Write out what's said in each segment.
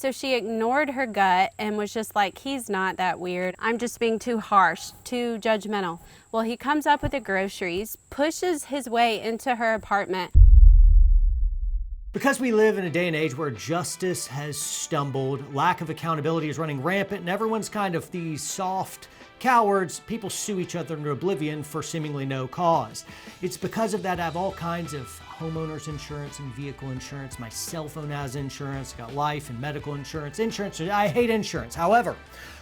So she ignored her gut and was just like, he's not that weird. I'm just being too harsh, too judgmental. Well, he comes up with the groceries, pushes his way into her apartment. Because we live in a day and age where justice has stumbled, lack of accountability is running rampant, and everyone's kind of these soft cowards, people sue each other into oblivion for seemingly no cause. It's because of that I have all kinds of homeowners insurance and vehicle insurance. My cell phone has insurance. I got life and medical insurance. I hate insurance. However,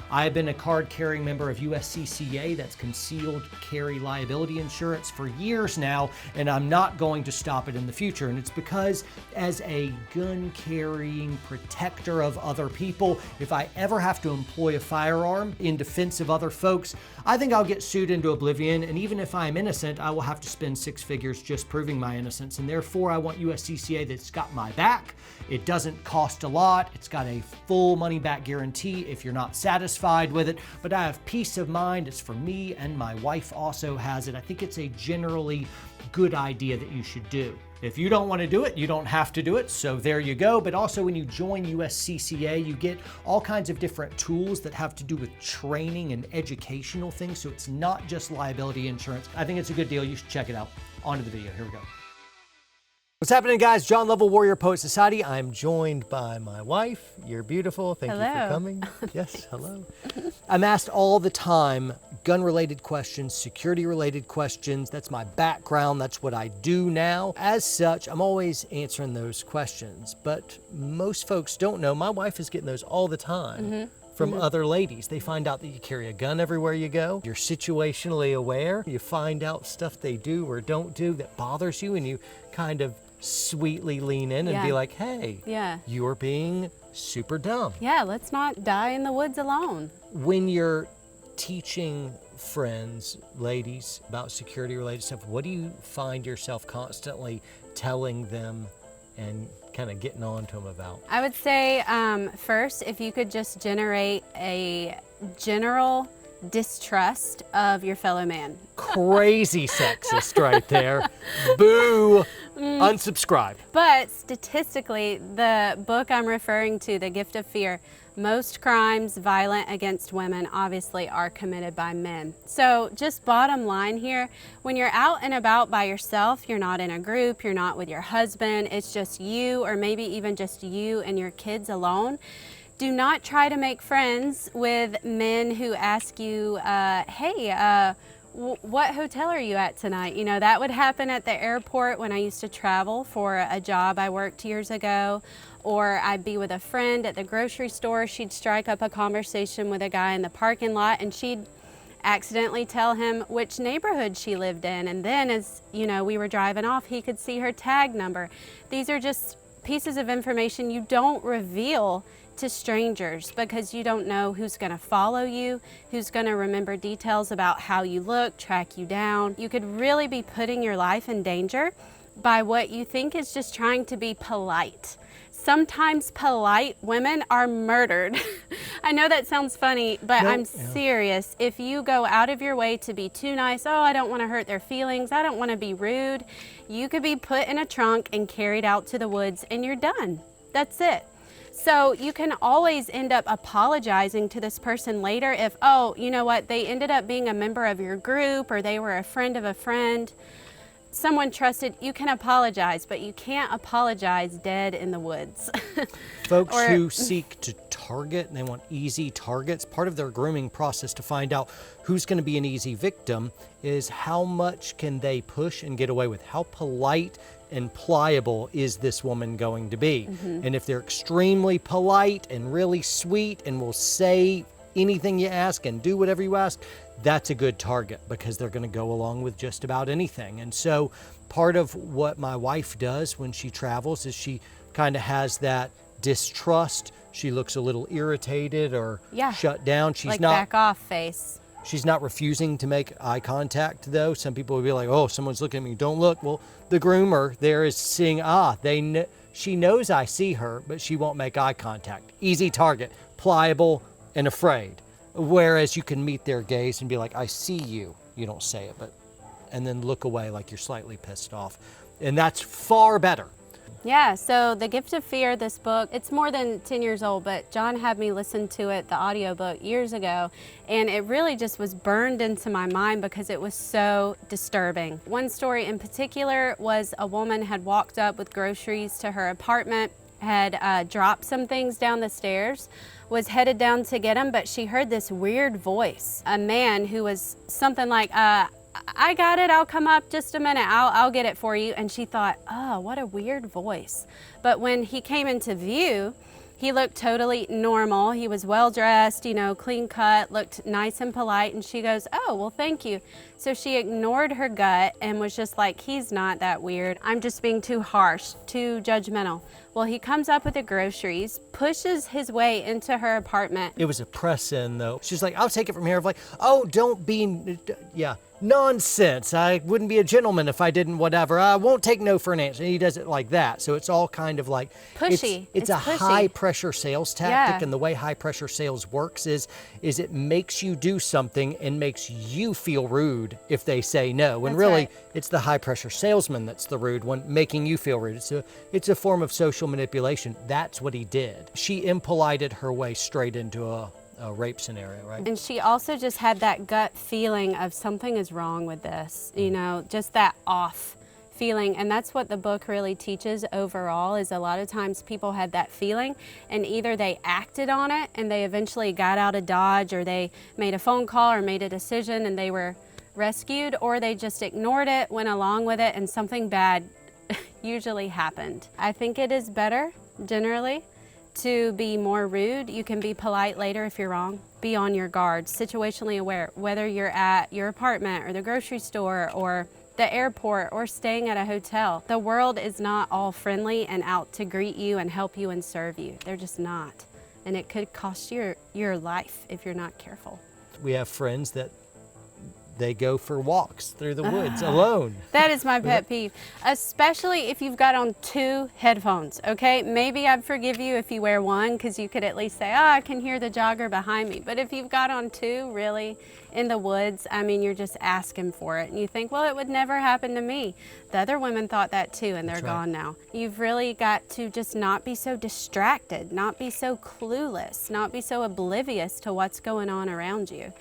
I have been a card-carrying member of USCCA, that's Concealed Carry Liability Insurance, for years now, and I'm not going to stop it in the future. And it's because as a gun-carrying protector of other people, if I ever have to employ a firearm in defense of other folks, I think I'll get sued into oblivion, and even if I'm innocent, I will have to spend six figures just proving my innocence. And therefore, I want USCCA that's got my back. It doesn't cost a lot. It's got a full money-back guarantee if you're not satisfied with it, but I have peace of mind. It's for me, and my wife also has it. I think it's a generally good idea that you should do. If you don't want to do it, you don't have to do it, so there you go. But also when you join USCCA, you get all kinds of different tools that have to do with training and educational things, so it's not just liability insurance. I think it's a good deal. You should check it out. On to the video. Here we go. What's happening, guys? John Lovell, Warrior Poet Society. I'm joined by my wife. You're beautiful. Thank you for coming. Yes, hello. I'm asked all the time gun-related questions, security-related questions. That's my background. That's what I do now. As such, I'm always answering those questions. But most folks don't know, my wife is getting those all the time. From other ladies. They find out that you carry a gun everywhere you go. You're situationally aware. You find out stuff they do or don't do that bothers you, and you kind of sweetly lean in and be like, hey, you're being super dumb. Yeah, let's not die in the woods alone. When you're teaching friends, ladies, about security related stuff, what do you find yourself constantly telling them and kind of getting on to them about? I would say first, if you could just generate a general distrust of your fellow man. Crazy sexist right there. Boo. Unsubscribe. But statistically, the book I'm referring to, The Gift of Fear, most crimes violent against women obviously are committed by men. So just bottom line here, when you're out and about by yourself, you're not in a group, you're not with your husband, it's just you, or maybe even just you and your kids alone. Do not try to make friends with men who ask you, hey, what hotel are you at tonight? You know, that would happen at the airport when I used to travel for a job I worked years ago. Or I'd be with a friend at the grocery store. She'd strike up a conversation with a guy in the parking lot, and she'd accidentally tell him which neighborhood she lived in. And then as, you know, we were driving off, he could see her tag number. These are just pieces of information you don't reveal to strangers because you don't know who's going to follow you, who's going to remember details about how you look, track you down. You could really be putting your life in danger by what you think is just trying to be polite. Sometimes polite women are murdered. I know that sounds funny, but I'm serious. If you go out of your way to be too nice, oh, I don't want to hurt their feelings, I don't want to be rude, you could be put in a trunk and carried out to the woods and you're done. That's it. So you can always end up apologizing to this person later if, oh, you know what, they ended up being a member of your group or they were a friend of a friend, someone trusted. You can apologize, but you can't apologize dead in the woods. Folks who seek to target and they want easy targets, part of their grooming process to find out who's going to be an easy victim is how much can they push and get away with, how polite and pliable is this woman going to be? And if they're extremely polite and really sweet and will say anything you ask and do whatever you ask, that's a good target because they're going to go along with just about anything. And so part of what my wife does when she travels is she kind of has that distrust. She looks a little irritated or shut down. She's like not back off face. She's not refusing to make eye contact, though. Some people would be like, oh, someone's looking at me. Don't look. Well, the groomer there is seeing, she knows I see her, but she won't make eye contact. Easy target, pliable and afraid. Whereas you can meet their gaze and be like, I see you. You don't say it, and then look away like you're slightly pissed off. And that's far better Yeah, so The Gift of Fear, this book, it's more than 10 years old, but John had me listen to it, the audiobook, years ago, and it really just was burned into my mind because it was so disturbing. One story in particular was a woman had walked up with groceries to her apartment, had dropped some things down the stairs, was headed down to get them, but she heard this weird voice, a man who was something like, I got it, I'll come up just a minute, I'll get it for you. And she thought, oh, what a weird voice. But when he came into view, he looked totally normal. He was well dressed, you know, clean cut, looked nice and polite. And she goes, oh, well, thank you. So she ignored her gut and was just like, he's not that weird. I'm just being too harsh, too judgmental. Well, he comes up with the groceries, pushes his way into her apartment. It was a press in, though. She's like, I'll take it from here. I'm like, oh, don't be, nonsense. I wouldn't be a gentleman if I didn't whatever. I won't take no for an answer. And he does it like that. So it's all kind of like pushy. It's a pushy. high pressure sales tactic. Yeah. And the way high pressure sales works is it makes you do something and makes you feel rude if they say no. And That's really, right. it's the high pressure salesman that's the rude one, making you feel rude. It's a form of social manipulation. That's what he did. She impolited her way straight into a rape scenario, right? And she also just had that gut feeling of something is wrong with this, you know, just that off feeling. And that's what the book really teaches overall, is a lot of times people had that feeling and either they acted on it and they eventually got out of Dodge, or they made a phone call or made a decision and they were rescued, or they just ignored it, went along with it, and something bad usually happened. I think it is better, generally, to be more rude. You can be polite later if you're wrong. Be on your guard, situationally aware, whether you're at your apartment or the grocery store or the airport or staying at a hotel. The world is not all friendly and out to greet you and help you and serve you. They're just not. And it could cost you your life if you're not careful. We have friends that they go for walks through the woods alone. That is my pet peeve, especially if you've got on 2 headphones, okay? Maybe I'd forgive you if you wear one, because you could at least say, oh, I can hear the jogger behind me. But if you've got on 2, really, in the woods, I mean, you're just asking for it. And you think, well, it would never happen to me. The other women thought that too, and they're That's right. gone now. You've really got to just not be so distracted, not be so clueless, not be so oblivious to what's going on around you.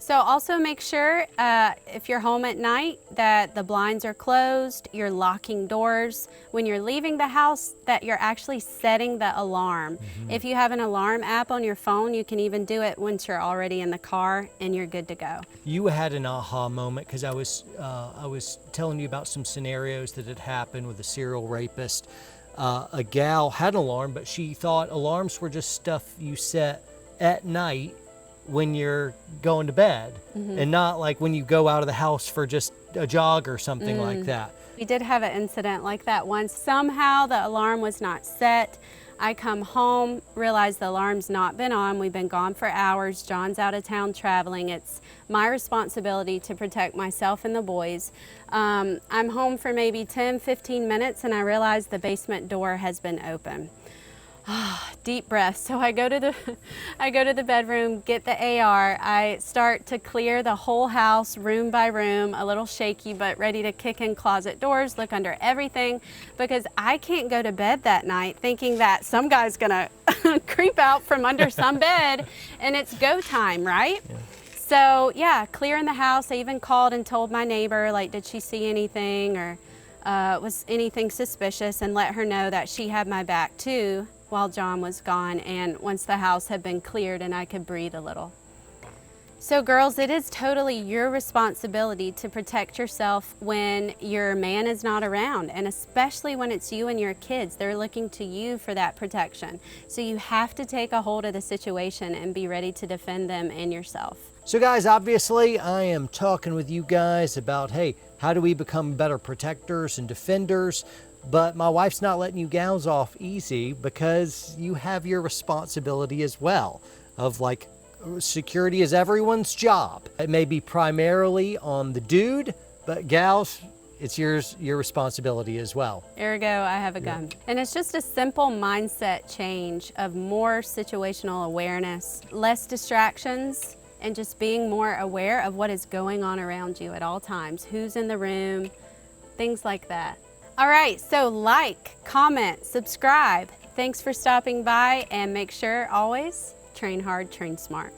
So also make sure if you're home at night that the blinds are closed, you're locking doors. When you're leaving the house, that you're actually setting the alarm. If you have an alarm app on your phone, you can even do it once you're already in the car and you're good to go. You had an aha moment because I was telling you about some scenarios that had happened with a serial rapist. A gal had an alarm, but she thought alarms were just stuff you set at night when you're going to bed, and not like when you go out of the house for just a jog or something like that. We did have an incident like that once. Somehow the alarm was not set. I come home, realize the alarm's not been on. We've been gone for hours. John's out of town traveling. It's my responsibility to protect myself and the boys. I'm home for maybe 10, 15 minutes, and I realize the basement door has been open. Deep breaths. So I go to the bedroom, get the AR. I start to clear the whole house, room by room, a little shaky, but ready to kick in closet doors, look under everything, because I can't go to bed that night thinking that some guy's gonna creep out from under some bed and it's go time, right? Yeah. So yeah, clearing the house. I even called and told my neighbor, like, did she see anything or was anything suspicious, and let her know that she had my back too while John was gone, and once the house had been cleared and I could breathe a little. So girls, it is totally your responsibility to protect yourself when your man is not around, and especially when it's you and your kids. They're looking to you for that protection. So you have to take a hold of the situation and be ready to defend them and yourself. So guys, obviously I am talking with you guys about, hey, how do we become better protectors and defenders? But my wife's not letting you gals off easy, because you have your responsibility as well of, like, security is everyone's job. It may be primarily on the dude, but gals, it's your responsibility as well. Ergo, I have a gun. And it's just a simple mindset change of more situational awareness, less distractions, and just being more aware of what is going on around you at all times, who's in the room, things like that. All right, so like, comment, subscribe. Thanks for stopping by, and make sure always train hard, train smart.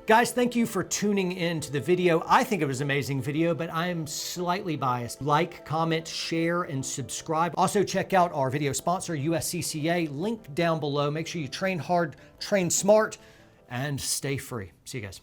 Guys, thank you for tuning in to the video. I think it was an amazing video, but I am slightly biased. Like, comment, share, and subscribe. Also check out our video sponsor, USCCA, link down below. Make sure you train hard, train smart, and stay free. See you guys.